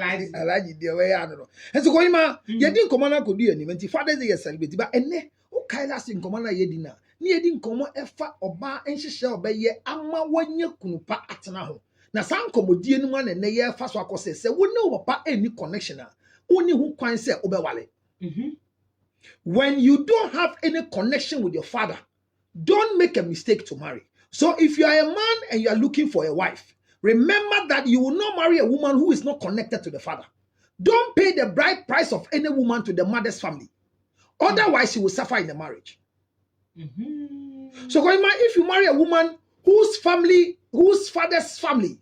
Alaji dear way. I don't know. And so going ma, you didn't come on could do any when Father's Day celebrate, but ene o kailas in command yedina. Near didn't come on efa or bar and she shall be ye ama 1 year kunupa atanaho. Na san komodie one and ye fast wako says, we know about any connection. Only who can say obewale. When you don't have any connection with your father, don't make a mistake to marry. So if you are a man and you are looking for a wife, remember that you will not marry a woman who is not connected to the father. Don't pay the bride price of any woman to the mother's family. Otherwise, you will suffer in the marriage. So if you marry a woman whose father's family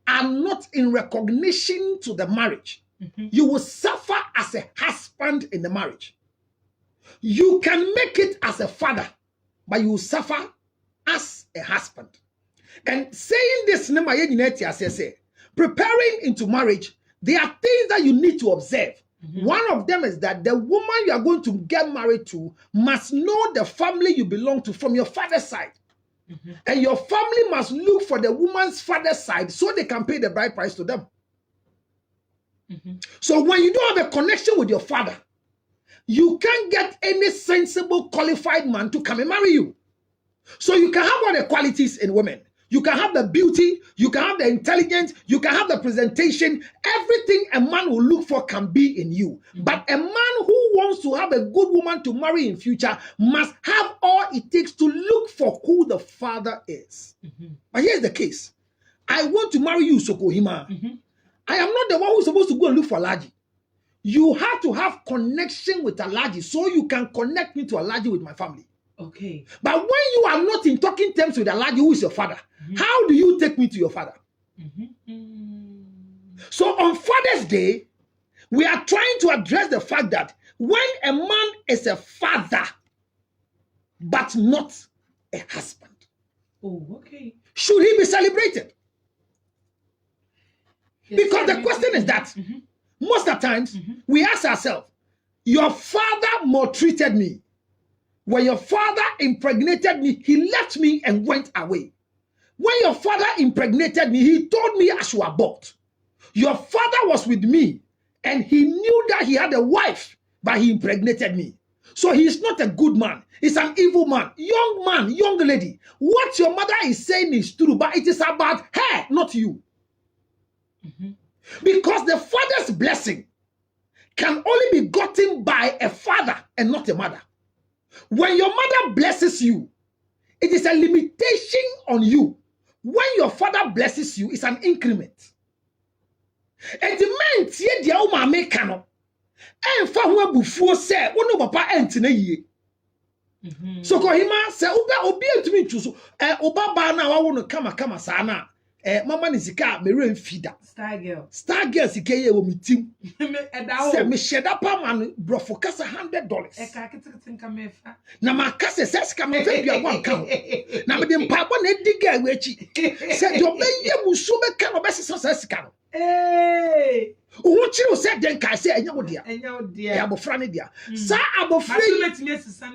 are not in recognition to the marriage, you will suffer as a husband in the marriage. You can make it as a father, but you will suffer as a husband. And saying this, preparing into marriage, there are things that you need to observe. One of them is that the woman you are going to get married to must know the family you belong to from your father's side. And your family must look for the woman's father's side so they can pay the bride price to them. So when you don't have a connection with your father, you can't get any sensible, qualified man to come and marry you. So you can have all the qualities in women. You can have the beauty, you can have the intelligence, you can have the presentation. Everything a man will look for can be in you. But a man who wants to have a good woman to marry in future must have all it takes to look for who the father is. But here's the case. I want to marry you, Sokohima. I am not the one who's supposed to go and look for Alaji. You have to have connection with Alaji so you can connect me to Alaji with my family. Okay. But when you are not in talking terms with Alaji, who is your father, how do you take me to your father? So on Father's Day, we are trying to address the fact that when a man is a father, but not a husband, should he be celebrated? Because the question is that most of the times we ask ourselves, your father maltreated me. When your father impregnated me, he left me and went away. When your father impregnated me, he told me I should abort. Your father was with me and he knew that he had a wife, but he impregnated me. So he is not a good man. He's an evil man, young lady. What your mother is saying is true, but it is about her, not you. Because the father's blessing can only be gotten by a father and not a mother. When your mother blesses you, it is a limitation on you. When your father blesses you, it's an increment. And the man tie dia o ma make no. Enfa ho abufuo se, wo no papa entina yie. So Kohima se obi antumi ntuso. Oba ba na wa wo no kama sa na. Mama ni sika me ren fida. Star girl sika ye wo mitim. Se me sheda pa man brofo kasa $100. Na ma kasa sika me fa bia wan ka. Na me de mpabo na diga we echi. Se do be ye musu be ka no be sesa sika no. Uchi said then can say enya wo dia. Abofra ne dia. Sa abofra yi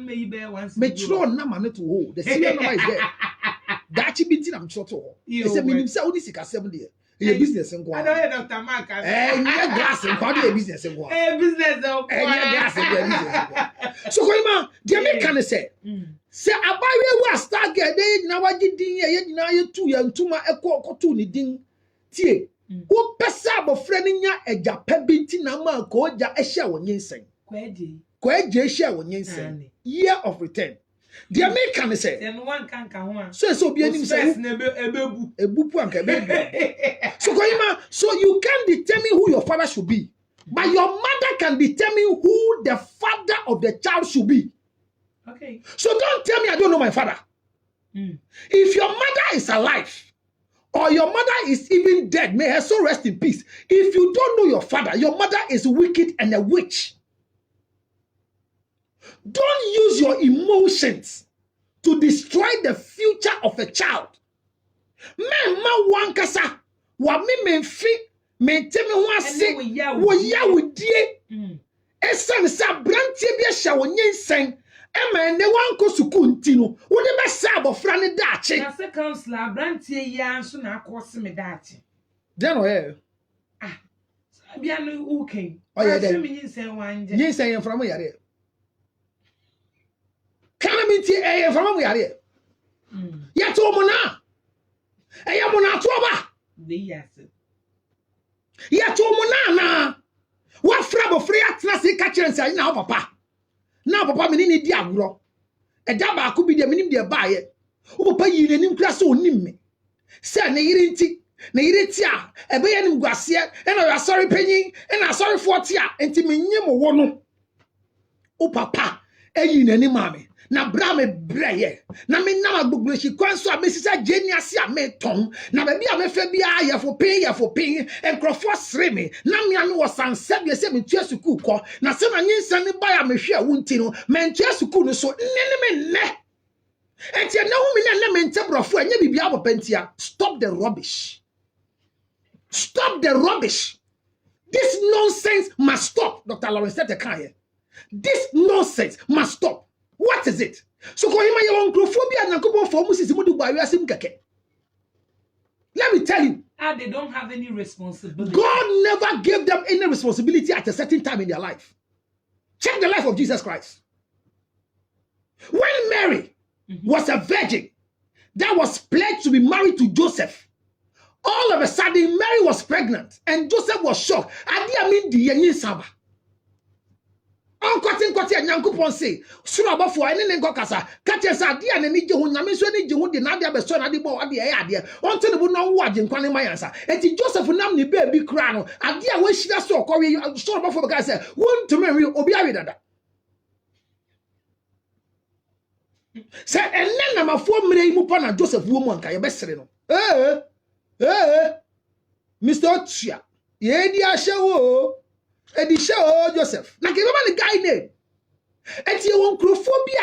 me yi be once. Me tro na ma ne to ho. The serial number is there. That you been I'm sure to. He said, "Minim say only 7 days. A business and go." I know Dr. Mark. Glass and quality business and go. Business Glass and so Kohima, the American say abawe wa start get dey na waji din ye na ye tu ya ntuma ekokotu ni din tie. Wo pesa abofra ni nya ejapa binti na ma ko ja ehia wonyensen. Kwaje ehia wonyensen. Year of return. The American say, then one can come. So be any say ebupu anka ebebu. So you can determine who your father should be, but your mother can determine who the father of the child should be. Okay. So don't tell me I don't know my father. If your mother is alive, or your mother is even dead, may her soul rest in peace. If you don't know your father, your mother is wicked and a witch. Don't use your emotions to destroy the future of a child. Men ma wankasa wa me menfi mentemi ho ase wo ya wodie esan sa brantie bi hya wonyensen e ma ne wanko suku nti no wo de be sa abofra ne daache na se counselor brantie ya nso na akose me daache then Bia no okay. Oh yeah, then. then. Me say one. Yin say from yare. Can me tie from yare. Ya to mo na. E ya mo na to ba. Yes. Ya to mo na. Wa fra bo free atna se ka kire nsa na papa. Na papa me ni di agro. E da ba ko bi de me nim de ba ye. Wo papa yi nanim kra so onim me. Se na yiri nti na yiri ti a ebe ye nim guase e na ya sorry panyin e na sorry 40 a enti me nyem wo no. Wo papa eyi nanim ame. Na bra me breye na me na magbugble shi kwanso a mesisa genius a me ton na ba bia me fa bia ye fo pin enkrofo sere me na me ame wo sanse bia se me tua suku ko na se na nyinsa ne ba ya me hwe a wunti no me tua suku no so ne me enti na hu me na me ntebrofo anya bibia bo pentia. Stop the rubbish. Stop the rubbish. This nonsense must stop. Dr. Lawrence said the kind. This nonsense must stop. What is it? So ko hima ye onkrofobia na kobo for musisi mudu ba wiasim keke. Let me tell you. They don't have any responsibility. God never gave them any responsibility at a certain time in their life. Check the life of Jesus Christ. When Mary was a virgin that was pledged to be married to Joseph, all of a sudden Mary was pregnant and Joseph was shocked. Adia mean the yenyin saba. Kwati anyankopon say suro abafo ene ne nkokasa ka chesa ade ane ni je ho nyame so ni je ho de na ade abeso na ade bo ade e ade onto ne bo no wo aje nkwane mayansa enti Joseph nam ne baby kra no ade a wahira so okọwe suro abafo ka say won to me obi awe dada say enne na mafo mre mu pa na Joseph wo mu anka ye besere no Mr. Otua ye di ahye wo Edisha Joseph. Like remember the guy name. And you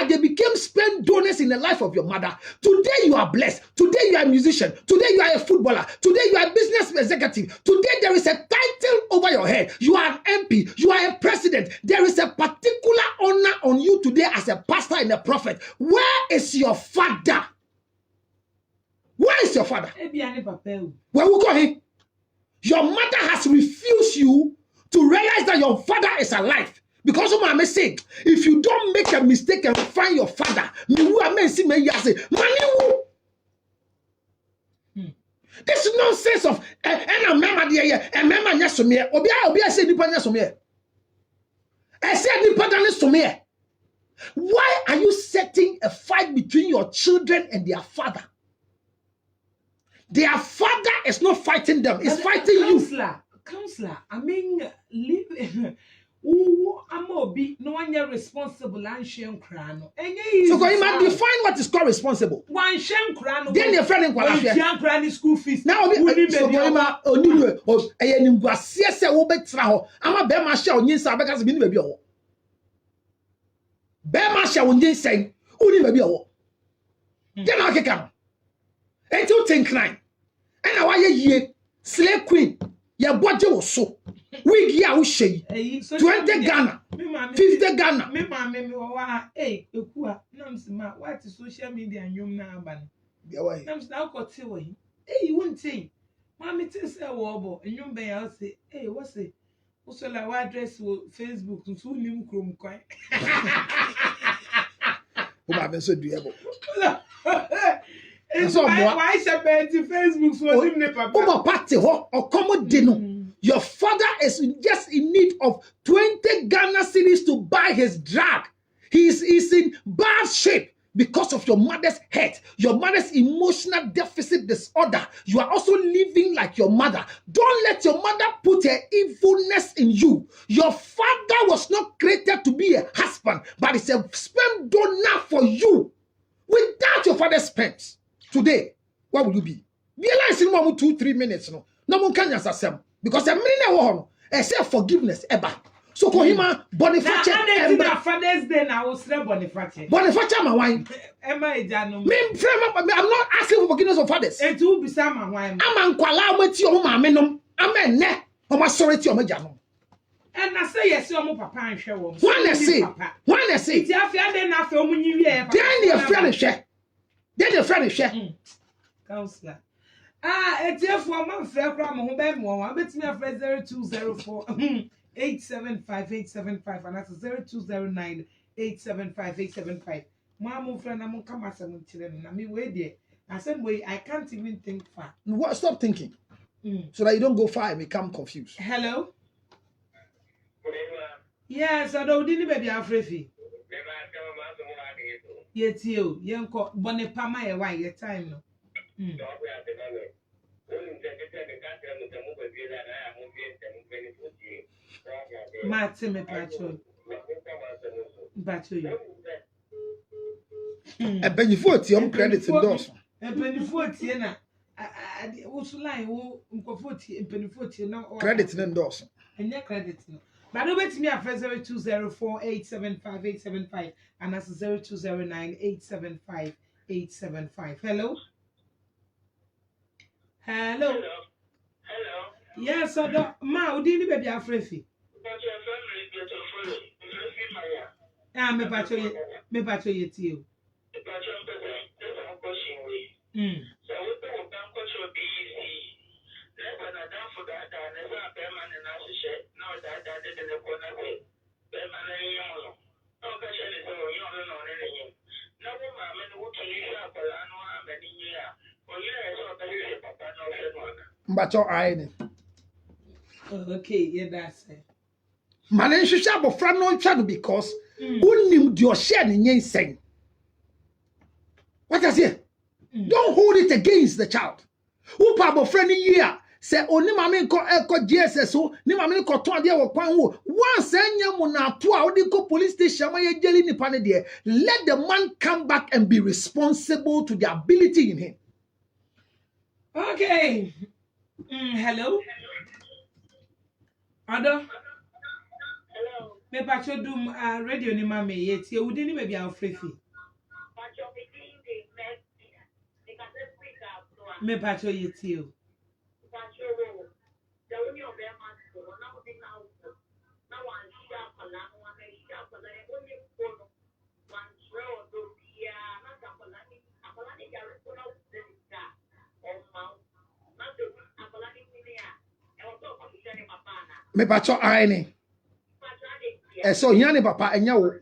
they became spend donors in the life of your mother. Today you are blessed. Today you are a musician. Today you are a footballer. Today you are a business executive. Today there is a title over your head. You are an MP. You are a president. There is a particular honor on you today as a pastor and a prophet. Where is your father? Where is your father? Where we go him? Your mother has refused you to realize that your father is alive. Because of my mistake, if you don't make a mistake and find your father, this nonsense of why are you setting a fight between your children and their father? Their father is not fighting them, it's fighting you. Counselor, I mean, live. I'm obi no one responsible and shem crano. So you might define what is called responsible. One shem crano. Then your friend in Kwala school fees. Now so Goima Oniwe or Ayeningwa Siesa Obetraho. I'm a bear marshal on Yinsa because we baby. Bear marshal on Yin Uni baby. Then I can come. And you think nine. And now I ye slave queen. Your body was so. Wig ya ushe 20 Ghana 50 Ghana me wa ekua namsima what social media nyom na aba no why namsina ko te wo yi won tin mama tin say wo obo nyom be ya say what say wo so la wa address wo Facebook so nim krom kwan o ba ben so duebo so why she Facebook so nim ne papa o party ho o come de no. Your father is just in need of 20 Ghana cedis to buy his drug. He is in bad shape because of your mother's health, your mother's emotional deficit disorder. You are also living like your mother. Don't let your mother put her evilness in you. Your father was not created to be a husband, but it's a sperm donor for you. Without your father's sperm, today, what will you be? Realize in 2-3 minutes, no one can answer. Because a minute except forgiveness ever. So Kohima Boniface Father's Day now was Boniface. Boniface my wine. Emma Ejano. I'm not asking for forgiveness of fathers. It will be some wine. I'm Kwala with your mamenum. I'm a neck or my sorry to your majano. And I say yes, your papa and show. One I say, it's after then after you then your friend share. Then your friend share. Counselor. It's here for my friend from home. I bet me a friend 0204 875 and that's 0209 875 Mama friend, I'm come as I'm children. I mean, wait there. I said, wait, I can't even think far. What? Stop thinking. So that you don't go far and become confused. Hello? Yes, I don't need baby Afrifi. Yet you, young cop, bonnet pama, a white your time. Martin, me patrol. Battery. A penny 40 credits endorsement. A penny 40, and I also lie, who 40 and penny 40 now. Credits endorsement. And your credits. But no bet me a 0204 875 875 and that's 0209 875 875. Hello? Hello? Hello. Yes, so ma, we didn't baby Afrifi. Me pacho ye tio. Mbacho aine. Okay, yeah, that's it. Manen hwehwe abofra no ntwa because unim di o share ne nyensen. What I say? Don't hold it against the child. Who pa abofra ni year say oni mama nko GSS so ni mama nko to ade wo kwan wo once anya mu na to a odi ko police station ma ye jeli nipa ne de let the man come back and be responsible to the ability in him. Okay. Hello? Ado? Hello. Me pacho do radio ni mama yet. You wouldn't maybe our free fee. Me pacho yet you. Me pacho aine. So yani papa enya wo.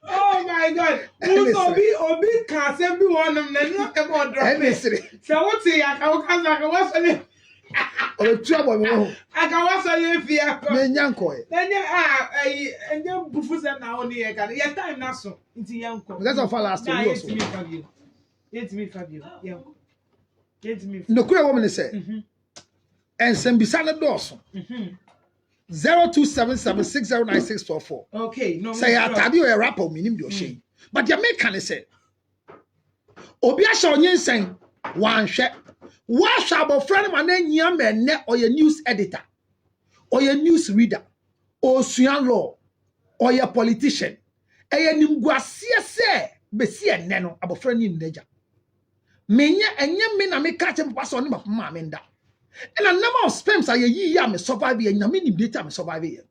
Oh my God! Obi can't send me one of them. Not about dropping. So what's it? I can what's it? O trouble mo. I can what's it fear. Me nyanko e. Then and you buffus na only e can. Your time na so. Nti yanko. That's of last time year so. Let me Fabio. Yeah. Let me. No kura woman say. And sembisa na doso. 0277609644. Okay, no. Say atade o rapper minim de o shey. But the make say obi asha onyensen wanhwe wa hwa abofra ma na nyia menne oye news editor oye news reader osuan law oye politician eye nimguasie se besi enne no abofra ni nnaja menye enye me na me ka che papa so ne papa ma me nda and a number of sperms are ye ya me survive ye nyame ni data me survive ye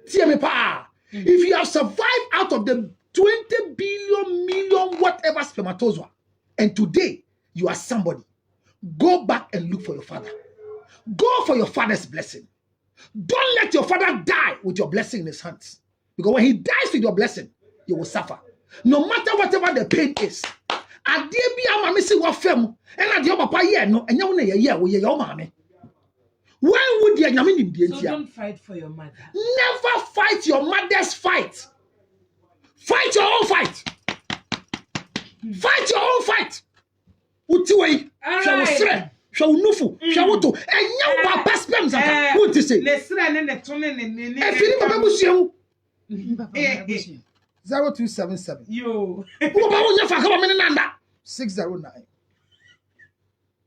tie me pa if you have survived out of the 20 billion million whatever spermatozoa and today you are somebody, go back and look for your father. Go for your father's blessing. Don't let your father die with your blessing in his hands, because when he dies with your blessing you will suffer no matter whatever the pain is. Ade bia mama si wa fam and ade papa ye no enya wo na ye wo ye your mama. When would you nyame nim die So don't fight for your mother. Never fight your mother's fight. Fight your own fight. Fight your own fight. Utiwei, shall sre, shall nufu, shall to, and young papa spams. What to say? Let's run in the tunnel and Philip Babusian 0277. You. Who about your father? 609.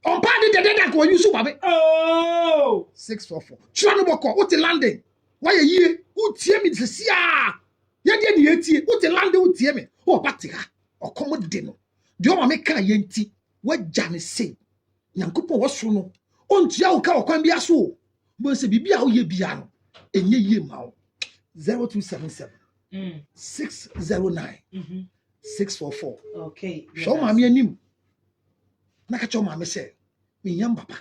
On party the dead go you so baby. Oh 644. Chwanoboko, what the landing? Why a year? Who tear me to see? Yet the 80, what the landing would tear me? Oh, Batica, or common dinner. Do you make a yenti? What Janet say? Yankupo was so on Tiauka or can be a so. But a bibia ye biano, and ye mouth 0277 609 644. Okay. Show mommy anim. Na ka cho mommy say, me yam papa.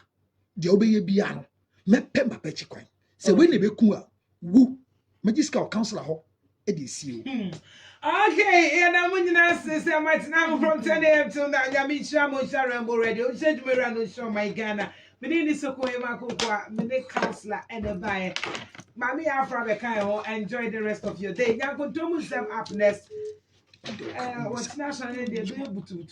De obeye bia no. Me pem papa chi kwan. Say we na be ku a, wu. Magical counselor ho e dey see o. Okay, and I'm going to say, my time from 10 a.m. till now. I'm in Shamu Rainbow Radio. Change me around show my Ghana. Me need so cool, me need counselor and a buyer. Mammy Afra Kayo, enjoy the rest of your day. Now go to myself up next. What's national? They're able to.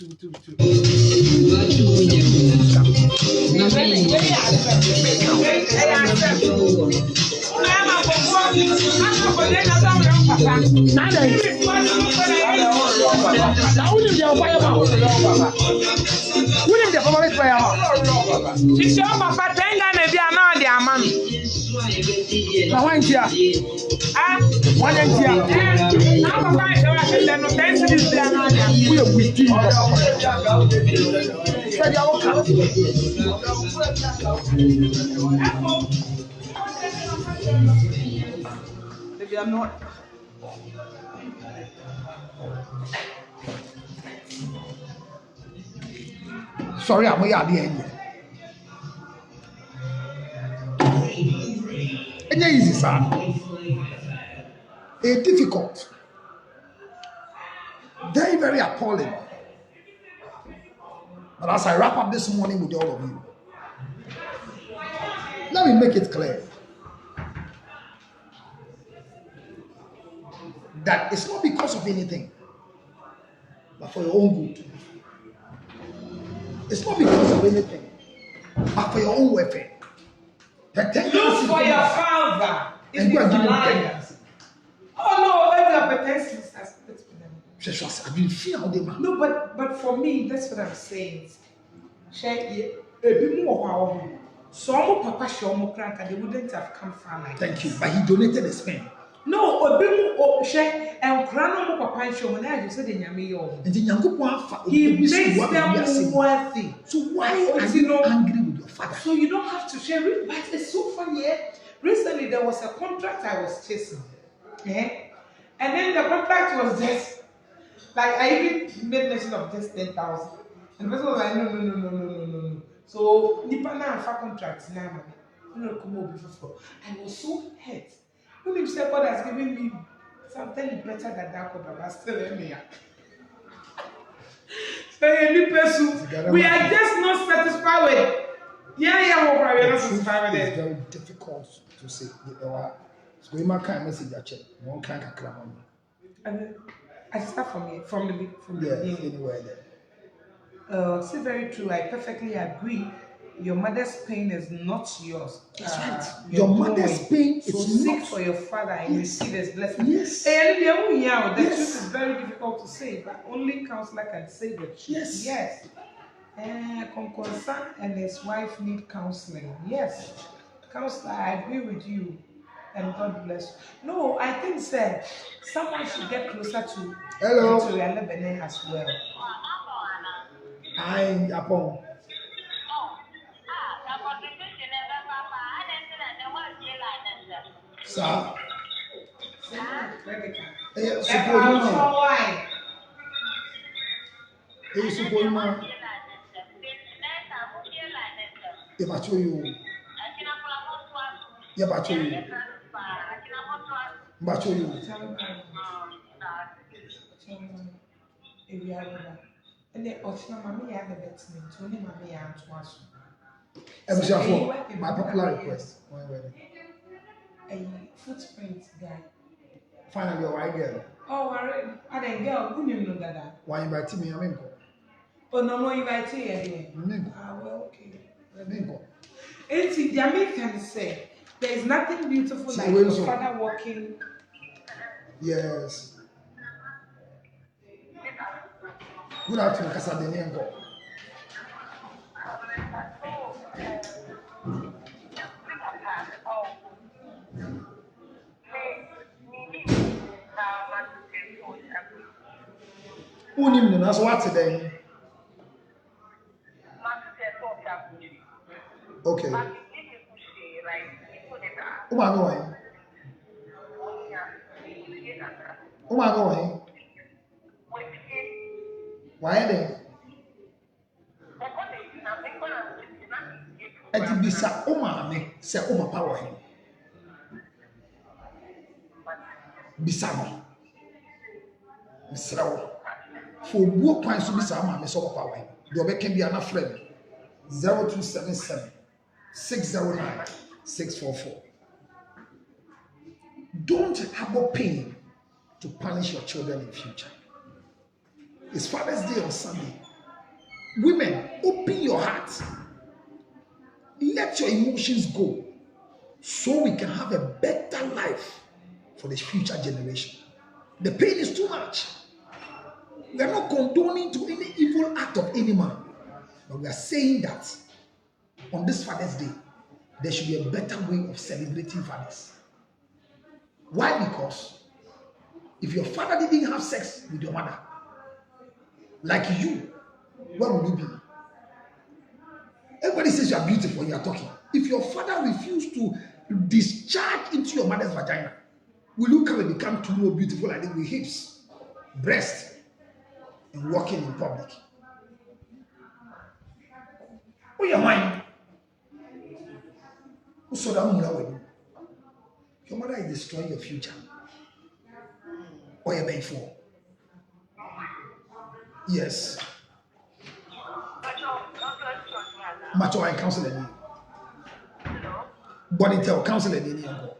Maybe I'm not. Sorry, I'm here at the end. It's easy, sir. It's difficult. Very, very appalling. But as I wrap up this morning with all of you, let me make it clear that it's not because of anything, but for your own good. It's not because of anything, but for your own welfare. Look for your father. And go and give him 10 years. Oh no, every no, but for me, that's what I'm saying. So papa show they wouldn't have come far like Thank you. But he donated the sperm. no, and crown papa show when I just said in Yami. He makes them worthy. So why are you angry with your father? So you don't have to share it. But it's so funny. Recently there was a contract I was chasing. And then the contract was just like I even made mention of just 10,000. And the person was like, no. So Nipa na fa contract now. I was so hurt. When you say God has given me something better than that contract, but still in me. So we are just not satisfied with. Yeah, we're not satisfied with it. It's very difficult to say. So you might kind message a check. One kind of cram. I start from the beginning. Anywhere there. See, very true. I perfectly agree. Your mother's pain is not yours. That's right. Your mother's pain so is seek not for your father and you receive his blessing. Yes. And the truth is very difficult to say, but only counselor can say the truth. Yes. Konkonsa and his wife need counseling. Yes. Counselor, I agree with you. And God bless you. No, I think sir, someone should get closer to Lebanon as well. I upon. Sir. My popular request. A footprint guy. Finally, your white girl. Oh, I didn't girl. Who knew that? Why invite me? I mean, oh no, invite you again. Well, okay. And see, the Americans say there is nothing beautiful like your father walking. Yes. Good afternoon, Casadeniango. Who named him? That's what today. Okay. Who am I going? Who am I going? Why then? Eti bisa o maame se o papa wo he. Bisa no. Misra wo. For obuo kwan so bisa maame se o papa wo he. De obeka bia na frɛ me 0277 609 644. Don't harbor pain to punish your children in future. It's Father's Day on Sunday. Women, open your heart. Let your emotions go so we can have a better life for the future generation. The pain is too much. We are not condoning to any evil act of any man, but we are saying that on this Father's Day, there should be a better way of celebrating fathers. Why? Because if your father didn't have sex with your mother, like you, where would you be? Everybody says you are beautiful when you are talking. If your father refused to discharge into your mother's vagina, will you come and become too more beautiful like this with hips, breasts, and walking in public? What your mind? Who saw that woman with you? Your mother is destroying your future. Or you're being for? Yes. Macho and counseling. Body tell counseling in your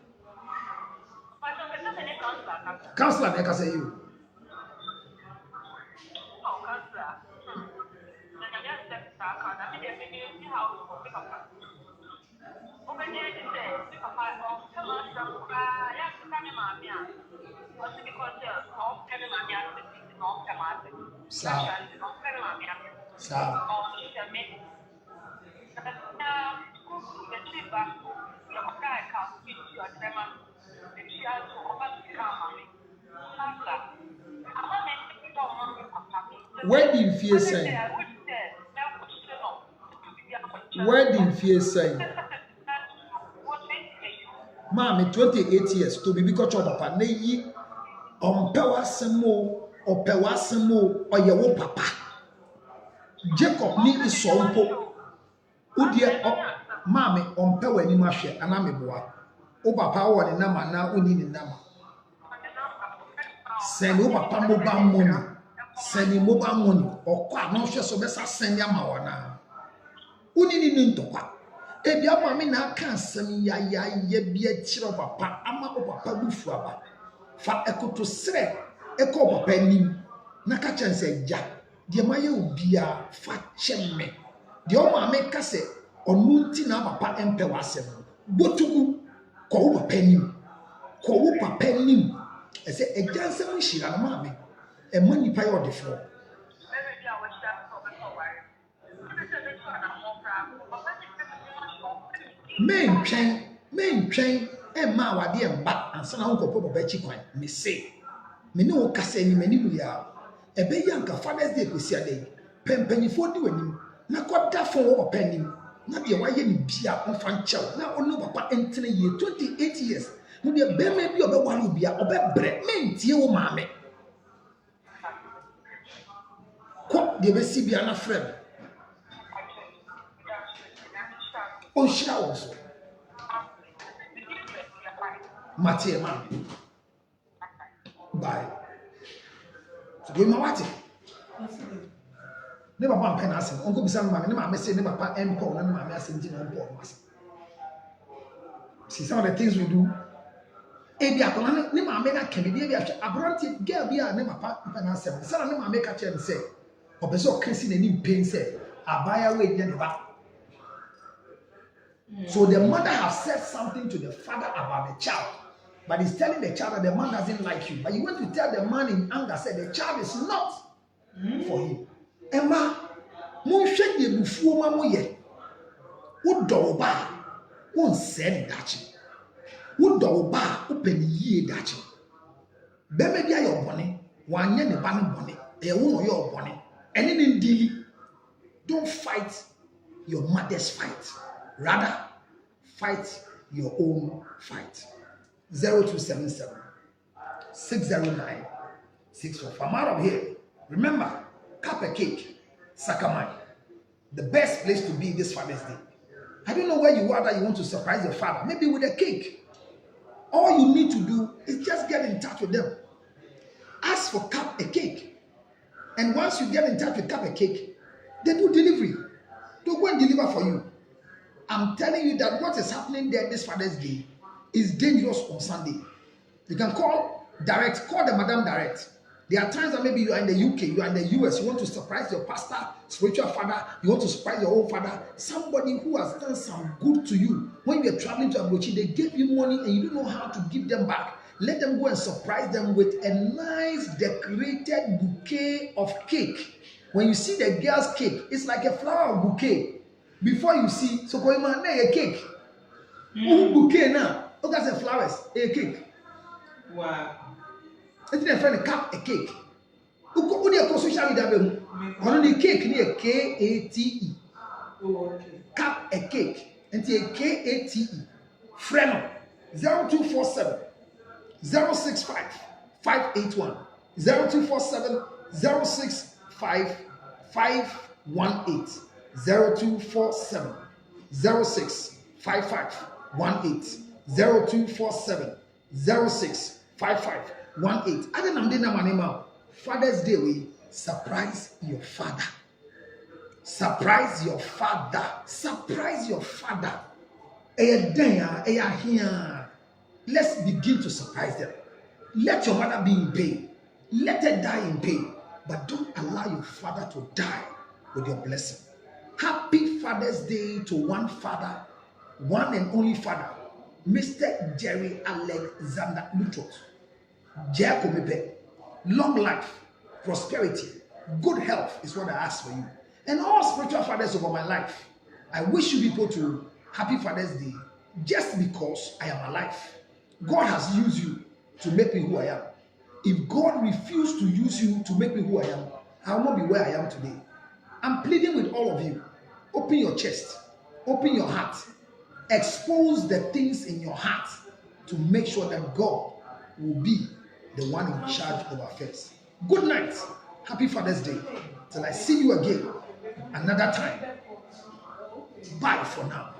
counselor, I can say you. Where did fear say? Where did fear say? Mommy, 28 years to be because of papa. Neyi ompewa semo, opewa semo, oyewo papa. Jacob ni isonko. Udie mommy ompewa ni mahwe anameboa. O papa wo ni nama na oni ni nama. Send o papa mobile money. Send mobile money. Okwa no hwe so besa send ama wana. Oni ni ntokwa. Ebi ama me na aka asem ya bi akire papa ama o papa bufu aba. Fa ekoto sere eko papa nim na ka chense ja. De maye obia fa chemme. De o ma me ka se onu nti na papa empe wasem. Botugu ko wo papa nim. Ko wo papa nim. Ese ejansem nhira na ma me. E ma nipa yo de fo. Men train ma wade emba ansa na nkopo baba chi kwan me say me ne wo kasa ni mani mu ya ebe yanka Father's Day kwesi adai pempanyifo di wanim na koda fo wo papa nim na de waye ni bia onfa nchew na onu papa entene ye 28 years no de be me bi obewale bia obebre mentie wo maame ko de be si bia na frem on shira wo so Mathieu man. Bye. So do you know what? Never one pen asking. Uncle Bisan man, never say never pa empo, and my message in on see some of the things we do. Ebi akona ne ma me na kebe bi ahwe abranti girl bi a ne mapa pen asem. Say na ne ma me ka che say. Obeso okesi na ni pain say abaya we dey ba. So the mother has said something to the father about the child. But he's telling the child that the man doesn't like you. But you went to tell the man in anger, said the child is not for him. Emma, mon shake ye bufu ma mo ye. Wo do ba, won send dachi. Wo do ba, open ye dachi. Be me bia your bone, wan ye ne ba ne bone. E wo no your bone. Eni ne ndili. Don't fight your mother's fight. Rather, fight your own fight. 0277 609 645. I'm out of here. Remember, Cup a cake, Sakamai. The best place to be this Father's Day. I don't know where you are that you want to surprise your father. Maybe with a cake. All you need to do is just get in touch with them. Ask for cup a cake. And once you get in touch with cup a cake, they do delivery. They'll go and deliver for you. I'm telling you that what is happening there this Father's Day is dangerous on Sunday. You can call the madam direct. There are times that maybe you are in the UK, you are in the US, you want to surprise your pastor, spiritual father, you want to surprise your own father, somebody who has done some good to you. When you are traveling to Abuchi, they gave you money and you don't know how to give them back. Let them go and surprise them with a nice decorated bouquet of cake. When you see the girl's cake, it's like a flower bouquet. Before you see, so go man, a cake. Bouquet now. Look at the flowers, a cake. Wow. It's a friend cup a cake. Who do you social media? On the cake near KATE. Oh, okay. Cup a cake. And a KATE. Freno 0247 065 581 0247 065 518 0247 065518 0247 065518. I don't know. Father's Day, we surprise your father. Surprise your father. Surprise your father. Let's begin to surprise them. Let your mother be in pain. Let her die in pain. But don't allow your father to die with your blessing. Happy Father's Day to one father, one and only father, Mr. Jerry Alexander Lutrot. Jacobebe. Long life, prosperity, good health is what I ask for you. And all spiritual fathers over my life, I wish you people to happy Father's Day just because I am alive. God has used you to make me who I am. If God refused to use you to make me who I am, I will not be where I am today. I'm pleading with all of you. Open your chest. Open your heart. Expose the things in your heart to make sure that God will be the one in charge of affairs. Good night. Happy Father's Day. Till I see you again another time. Bye for now.